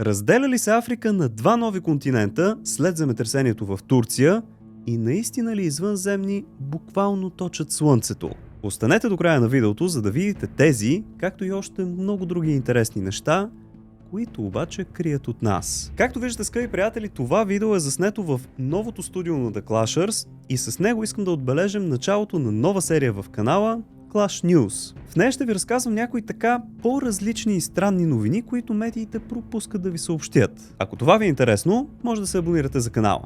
Разделя ли се Африка на два нови континента след земетресението в Турция и наистина ли извънземни буквално точат Слънцето? Останете до края на видеото, за да видите тези, както и още много други интересни неща, които обаче крият от нас. Както виждате, скъпи приятели, това видео е заснето в новото студио на The Clashers и с него искам да отбележим началото на нова серия в канала Clash News. В нея ще ви разказвам някои така по-различни и странни новини, които медиите пропускат да ви съобщят. Ако това ви е интересно, може да се абонирате за канала.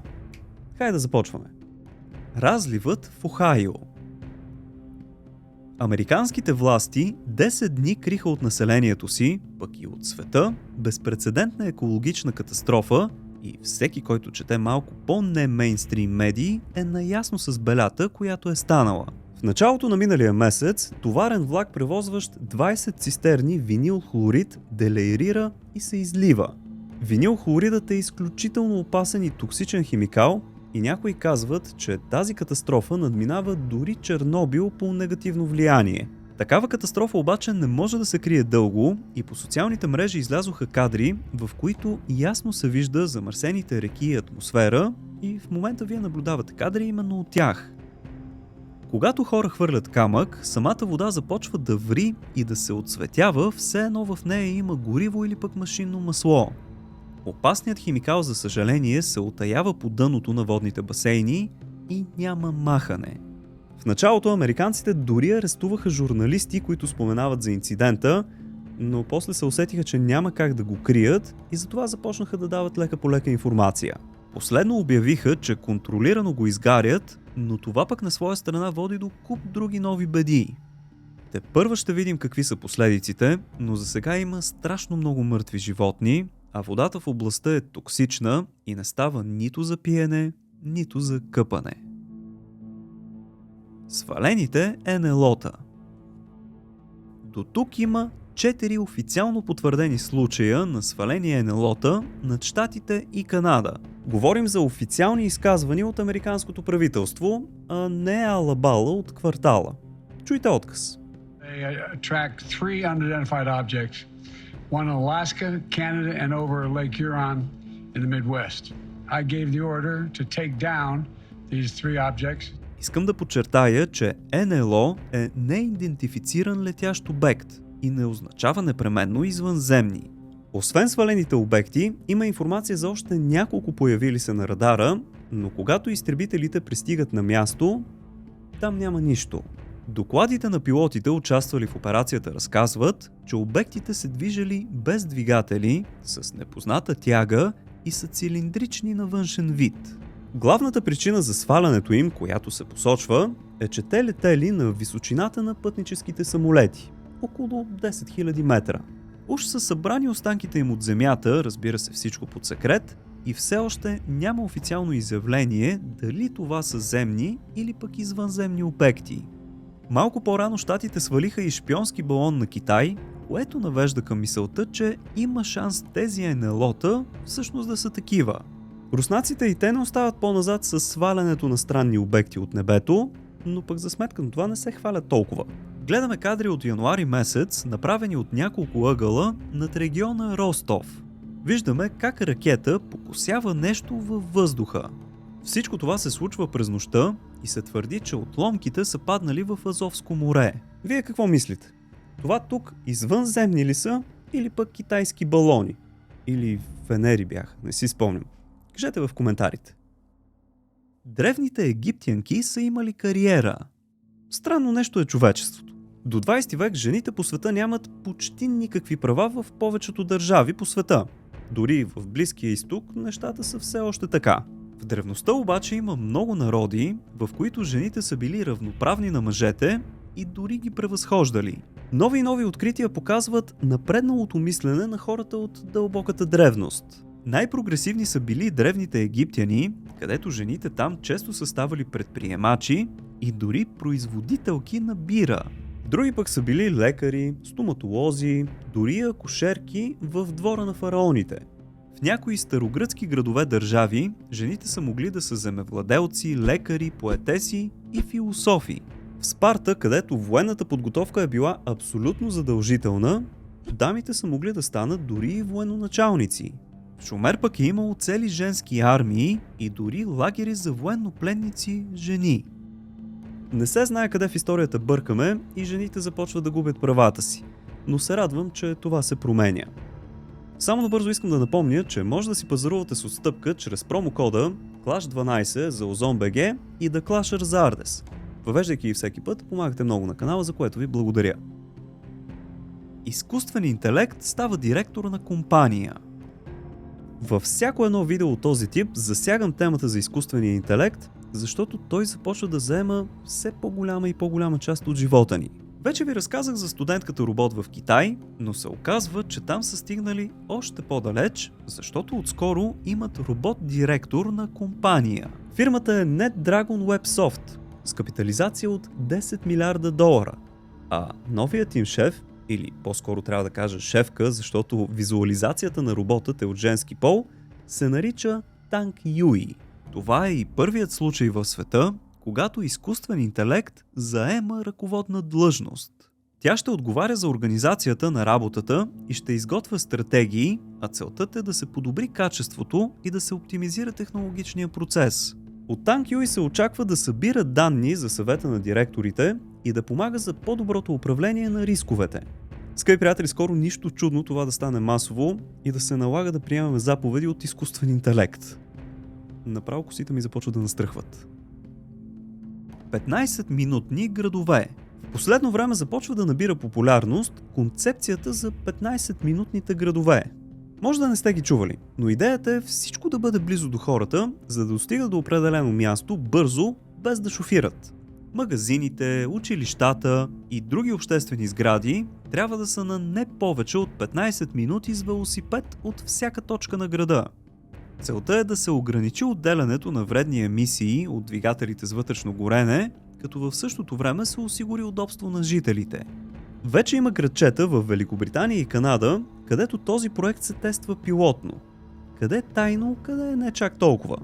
Хайде да започваме. Разливът в Охайо. Американските власти 10 дни криха от населението си, пък и от света, безпрецедентна екологична катастрофа и всеки, който чете малко по-не-мейнстрим медии, е наясно с белята, която е станала. В началото на миналия месец, товарен влак, превозващ 20 цистерни винил хлорид, делейрира и се излива. Винил хлоридът е изключително опасен и токсичен химикал, и някои казват, че тази катастрофа надминава дори Чернобил по негативно влияние. Такава катастрофа обаче не може да се крие дълго и по социалните мрежи излязоха кадри, в които ясно се вижда замърсените реки и атмосфера, и в момента вие наблюдавате кадри именно от тях. Когато хора хвърлят камък, самата вода започва да ври и да се отцветява, все едно в нея има гориво или пък машинно масло. Опасният химикал, за съжаление, се утаява по дъното на водните басейни и няма махане. В началото американците дори арестуваха журналисти, които споменават за инцидента, но после се усетиха, че няма как да го крият и затова започнаха да дават лека по лека информация. Последно обявиха, че контролирано го изгарят, но това пък на своя страна води до куп други нови беди. Тепърва ще видим какви са последиците, но за сега има страшно много мъртви животни, а водата в областта е токсична и не става нито за пиене, нито за къпане. Свалените НЛО-та. До тук има 4 официално потвърдени случая на свалени НЛО-та над Щатите и Канада. Говорим за официални изказвания от американското правителство, а не алабала от квартала. Чуйте отказ. One in Alaska, Canada, and over Lake Huron in the Midwest. I gave the order to take down these three objects. Искам да подчертая, че НЛО е неидентифициран летящ обект и не означава непременно извънземни. Освен свалените обекти, има информация за още няколко появили се на радара, но когато изтребителите пристигат на място, там няма нищо. Докладите на пилотите, участвали в операцията, разказват, че обектите се движели без двигатели, с непозната тяга и са цилиндрични на външен вид. Главната причина за свалянето им, която се посочва, е, че те летели на височината на пътническите самолети – около 10 000 метра. Уж са събрани останките им от земята, разбира се всичко под секрет, и все още няма официално изявление дали това са земни или пък извънземни обекти. Малко по-рано щатите свалиха и шпионски балон на Китай, което навежда към мисълта, че има шанс тези НЛО-та всъщност да са такива. Руснаците и те не остават по-назад с свалянето на странни обекти от небето, но пък за сметка на това не се хвалят толкова. Гледаме кадри от януари месец, направени от няколко ъгъла над региона Ростов. Виждаме как ракета покосява нещо във въздуха. Всичко това се случва през нощта и се твърди, че отломките са паднали в Азовско море. Вие какво мислите? Това тук извънземни ли са или пък китайски балони? Или фенери бяха, не си спомням. Кажете в коментарите. Древните египтянки са имали кариера. Странно нещо е човечеството. До 20 век жените по света нямат почти никакви права в повечето държави по света. Дори в Близкия изток нещата са все още така. В древността обаче има много народи, в които жените са били равноправни на мъжете и дори ги превъзхождали. Нови и нови открития показват напредналото мислене на хората от дълбоката древност. Най-прогресивни са били древните египтяни, където жените там често са ставали предприемачи и дори производителки на бира. Други пък са били лекари, стоматолози, дори акушерки в двора на фараоните. В някои старогръцки градове-държави жените са могли да са земевладелци, лекари, поетеси и философи. В Спарта, където военната подготовка е била абсолютно задължителна, дамите са могли да станат дори и военноначалници. В Шумер пък е имало цели женски армии и дори лагери за военнопленници жени. Не се знае къде в историята бъркаме и жените започват да губят правата си, но се радвам, че това се променя. Само набързо искам да напомня, че може да си пазарувате с отстъпка чрез промокода CLASH12 за OZON.BG и The Clasher за Ardes. Въвеждайки всеки път, помагате много на канала, за което ви благодаря. Изкуствен интелект става директор на компания. Във всяко едно видео от този тип засягам темата за изкуствения интелект, защото той започва да заема все по-голяма и по-голяма част от живота ни. Вече ви разказах за студентката робот в Китай, но се оказва, че там са стигнали още по-далеч, защото отскоро имат робот-директор на компания. Фирмата е NetDragon WebSoft с капитализация от 10 милиарда долара, а новият им шеф, или по-скоро трябва да кажа шефка, защото визуализацията на роботът е от женски пол, се нарича Танг Юй. Това е и първият случай в света, когато изкуствен интелект заема ръководна длъжност. Тя ще отговаря за организацията на работата и ще изготвя стратегии, а целта е да се подобри качеството и да се оптимизира технологичния процес. От Танг Юй се очаква да събира данни за съвета на директорите и да помага за по-доброто управление на рисковете. Скъпи приятели, скоро нищо чудно това да стане масово и да се налага да приемаме заповеди от изкуствен интелект. Направо косите ми започват да настръхват. 15-минутни градове. В последно време започва да набира популярност концепцията за 15-минутните градове. Може да не сте ги чували, но идеята е всичко да бъде близо до хората, за да достигат до определено място бързо, без да шофират. Магазините, училищата и други обществени сгради трябва да са на не повече от 15 минути с велосипед от всяка точка на града. Целта е да се ограничи отделянето на вредни емисии от двигателите с вътрешно горене, като в същото време се осигури удобство на жителите. Вече има градчета в Великобритания и Канада, където този проект се тества пилотно. Къде тайно, къде не чак толкова.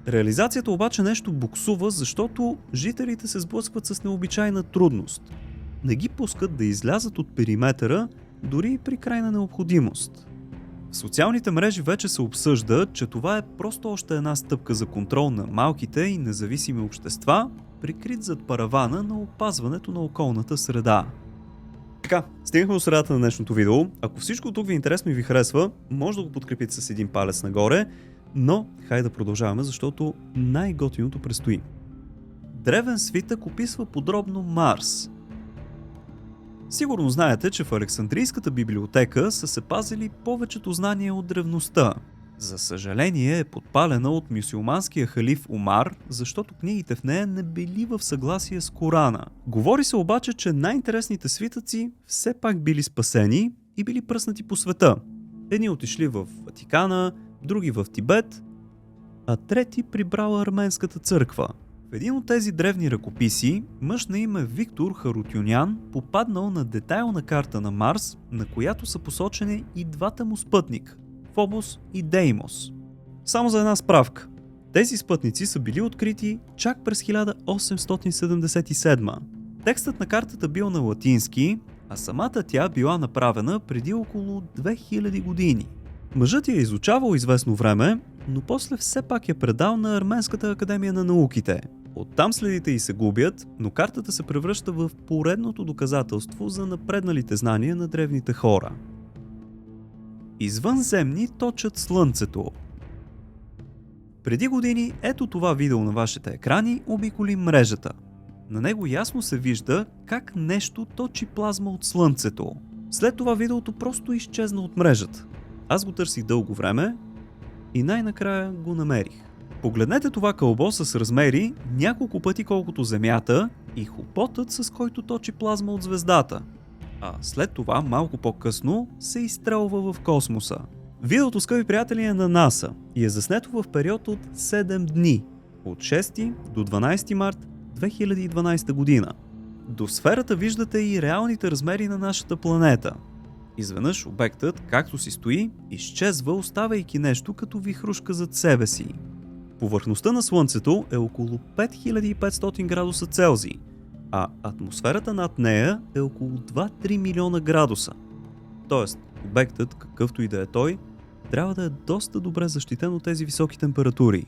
Реализацията обаче нещо буксува, защото жителите се сблъскват с необичайна трудност. Не ги пускат да излязат от периметъра, дори и при крайна необходимост. В социалните мрежи вече се обсъжда, че това е просто още една стъпка за контрол на малките и независими общества, прикрит зад паравана на опазването на околната среда. Така, стигнахме до средата на днешното видео. Ако всичко тук ви е интересно и ви харесва, може да го подкрепите с един палец нагоре, но хайде да продължаваме, защото най-готиното предстои. Древен свитък описва подробно Марс. Сигурно знаете, че в Александрийската библиотека са се пазили повечето знания от древността. За съжаление е подпалена от мюсюлманския халиф Умар, защото книгите в нея не били в съгласие с Корана. Говори се обаче, че най-интересните свитъци все пак били спасени и били пръснати по света. Едни отишли в Ватикана, други в Тибет, а трети прибрала арменската църква. В един от тези древни ръкописи, мъж на име Виктор Харутюнян попаднал на детайлна карта на Марс, на която са посочени и двата му спътника – Фобос и Деймос. Само за една справка. Тези спътници са били открити чак през 1877. Текстът на картата бил на латински, а самата тя била направена преди около 2000 години. Мъжът я изучавал известно време, но после все пак я предал на Арменската академия на науките. Оттам следите й се губят, но картата се превръща в поредното доказателство за напредналите знания на древните хора. Извънземни точат Слънцето. Преди години ето това видео на вашите екрани обиколи мрежата. На него ясно се вижда как нещо точи плазма от Слънцето. След това видеото просто изчезна от мрежата. Аз го търсих дълго време и най-накрая го намерих. Погледнете това кълбо с размери няколко пъти колкото Земята и хупотът, с който точи плазма от звездата. А след това, малко по-късно, се изстрелва в космоса. Видеото, скъпи приятели, е на НАСА и е заснето в период от 7 дни, от 6 до 12 март 2012 година. До сферата виждате и реалните размери на нашата планета. Изведнъж обектът, както си стои, изчезва, оставайки нещо като вихрушка зад себе си. Повърхността на Слънцето е около 5500 градуса Целзий, а атмосферата над нея е около 2-3 милиона градуса. Тоест, обектът, какъвто и да е той, трябва да е доста добре защитен от тези високи температури.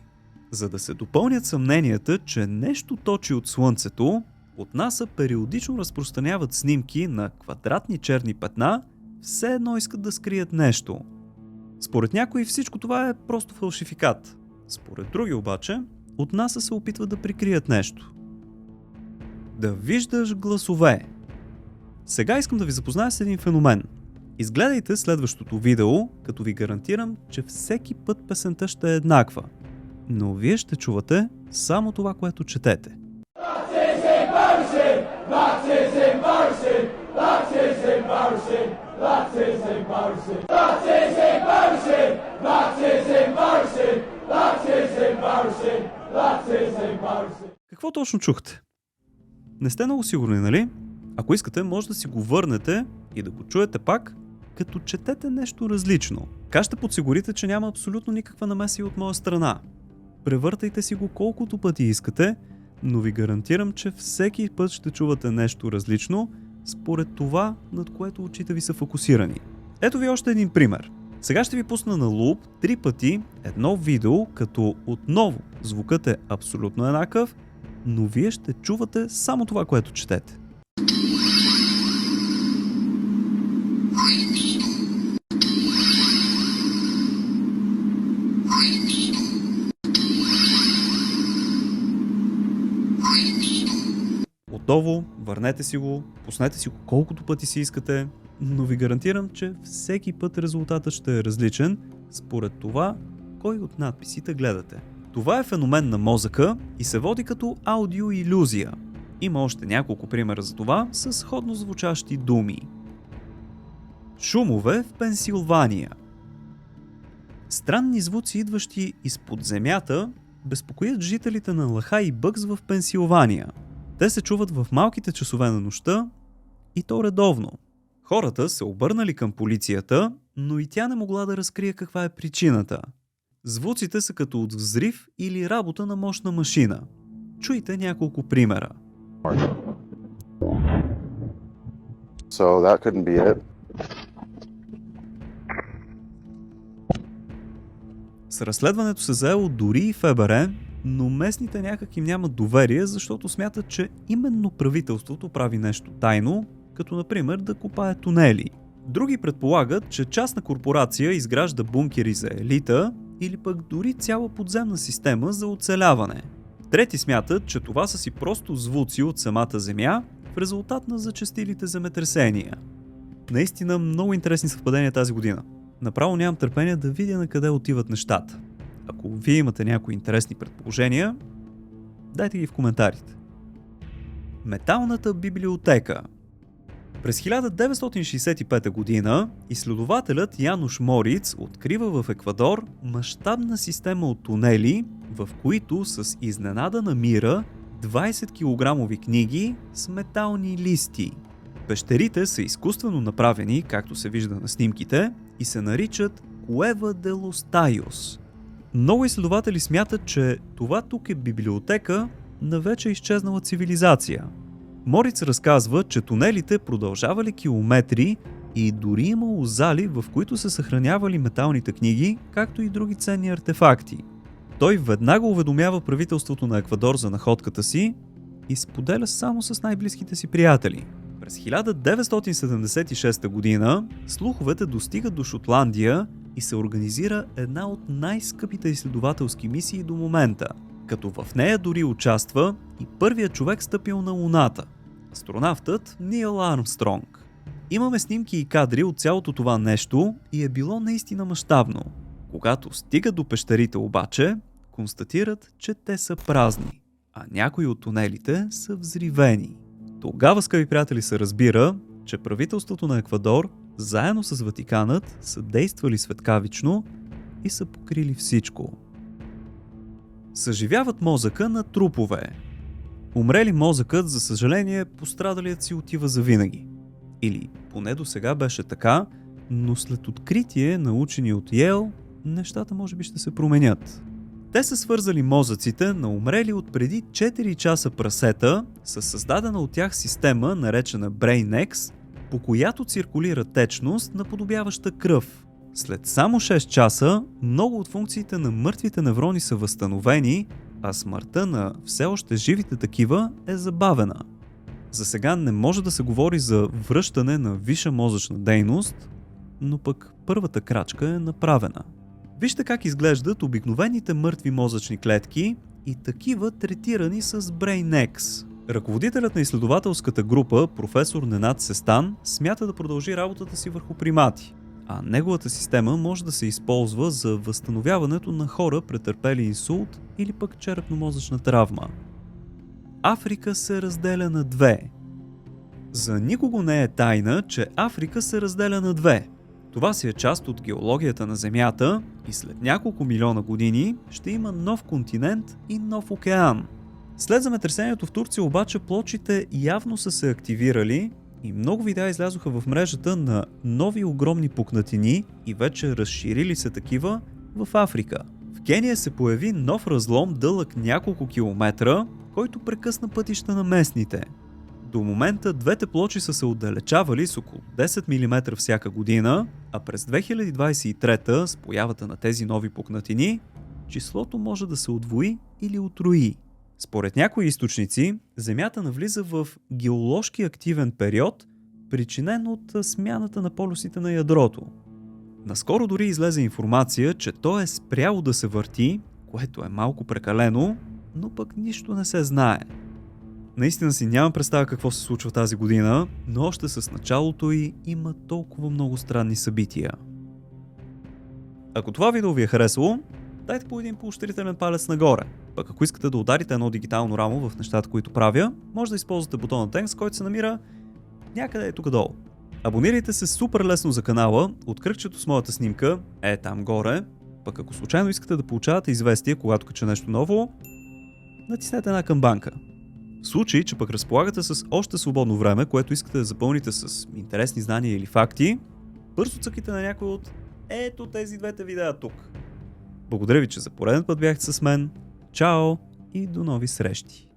За да се допълнят съмненията, че нещо точи от Слънцето, от НАСА периодично разпространяват снимки на квадратни черни петна, все едно искат да скрият нещо. Според някои всичко това е просто фалшификат. Според други обаче, от НАСА се опитват да прикрият нещо. Да виждаш гласове. Сега искам да ви запозная с един феномен. Изгледайте следващото видео, като ви гарантирам, че всеки път песента ще е еднаква. Но вие ще чувате само това, което четете. Какво точно чухте? Не сте много сигурни, нали? Ако искате, може да си го върнете и да го чуете пак, като четете нещо различно. Как ще подсигурите, че няма абсолютно никаква намеса от моя страна? Превъртайте си го колкото пъти искате, но ви гарантирам, че всеки път ще чувате нещо различно, според това, над което очите ви са фокусирани. Ето ви още един пример. Сега ще ви пусна на луп 3 пъти едно видео, като отново звукът е абсолютно еднакъв, но вие ще чувате само това, което четете. Отново, върнете си го, пуснете си го колкото пъти си искате, но ви гарантирам, че всеки път резултатът ще е различен според това, кой от надписите гледате. Това е феномен на мозъка и се води като аудиоилюзия. Има още няколко примера за това с сходно звучащи думи. Шумове в Пенсилвания. Странни звуци, идващи изпод земята, безпокоят жителите на Лахай Бъкс в Пенсилвания. Те се чуват в малките часове на нощта и то редовно. Хората се обърнали към полицията, но и тя не могла да разкрие каква е причината. Звуците са като от взрив или работа на мощна машина. Чуйте няколко примера. So that couldn't be it. С разследването се заело дори и ФБР, но местните някак им нямат доверие, защото смятат, че именно правителството прави нещо тайно, като например да копае тунели. Други предполагат, че частна корпорация изгражда бункери за елита или пък дори цяла подземна система за оцеляване. Трети смятат, че това са си просто звуци от самата земя в резултат на зачестилите земетресения. Наистина много интересни съвпадения тази година. Направо нямам търпение да видя на къде отиват нещата. Ако вие имате някои интересни предположения, дайте ги в коментарите. Металната библиотека. През 1965 година изследователят Януш Мориц открива в Еквадор мащабна система от тунели, в които с изненада намира 20 кг книги с метални листи. Пещерите са изкуствено направени, както се вижда на снимките, и се наричат Cueva de los Tallos. Много изследователи смятат, че това тук е библиотека на вече изчезнала цивилизация. Мориц разказва, че тунелите продължавали километри и дори имало зали, в които се съхранявали металните книги, както и други ценни артефакти. Той веднага уведомява правителството на Еквадор за находката си и споделя само с най-близките си приятели. През 1976 година слуховете достигат до Шотландия и се организира една от най-скъпите изследователски мисии до момента, като в нея дори участва и първият човек стъпил на Луната – астронавтът Нил Армстронг. Имаме снимки и кадри от цялото това нещо и е било наистина мащабно. Когато стигат до пещерите обаче, констатират, че те са празни, а някои от тунелите са взривени. Тогава, скъпи приятели, се разбира, че правителството на Еквадор заедно с Ватиканът са действали светкавично и са покрили всичко. Съживяват мозъка на трупове. Умрели мозъкът, за съжаление, пострадалият си отива завинаги. Или поне до сега беше така, но след откритие на учени от Йейл, нещата може би ще се променят. Те са свързали мозъците на умрели от преди 4 часа прасета с създадена от тях система, наречена BrainX, по която циркулира течност, наподобяваща кръв. След само 6 часа, много от функциите на мъртвите неврони са възстановени, а смъртта на все още живите такива е забавена. За сега не може да се говори за връщане на висша мозъчна дейност, но пък първата крачка е направена. Вижте как изглеждат обикновените мъртви мозъчни клетки и такива третирани с BrainX. Ръководителят на изследователската група, професор Ненад Сестан, смята да продължи работата си върху примати, а неговата система може да се използва за възстановяването на хора, претърпели инсулт или пък черепно-мозъчна травма. Африка се разделя на две. За никого не е тайна, че Африка се разделя на две. Това си е част от геологията на Земята и след няколко милиона години ще има нов континент и нов океан. След земетресението в Турция обаче плочите явно са се активирали и много видеа излязоха в мрежата на нови огромни пукнатини и вече разширили се такива в Африка. В Кения се появи нов разлом дълъг няколко километра, който прекъсна пътища на местните. До момента двете плочи са се отдалечавали с около 10 мм всяка година, а през 2023 с появата на тези нови пукнатини, числото може да се удвои или утрои. Според някои източници, Земята навлиза в геоложки активен период, причинен от смяната на полюсите на ядрото. Наскоро дори излезе информация, че то е спряло да се върти, което е малко прекалено, но пък нищо не се знае. Наистина си нямам представа какво се случва тази година, но още с началото й има толкова много странни събития. Ако това видео ви е харесало, дайте по един поощрителен палец нагоре. Пък ако искате да ударите едно дигитално рамо в нещата, които правя, може да използвате бутона Thanks, който се намира някъде е тук долу. Абонирайте се супер лесно за канала, от кръгчето с моята снимка е там горе. Пък ако случайно искате да получавате известия, когато кача нещо ново, натиснете една камбанка. В случай, че пък разполагате с още свободно време, което искате да запълните с интересни знания или факти, бързо цъкайте на някой от ето тези двете видеа тук. Благодаря ви, че за пореден път бяхте с мен. Чао и до нови срещи!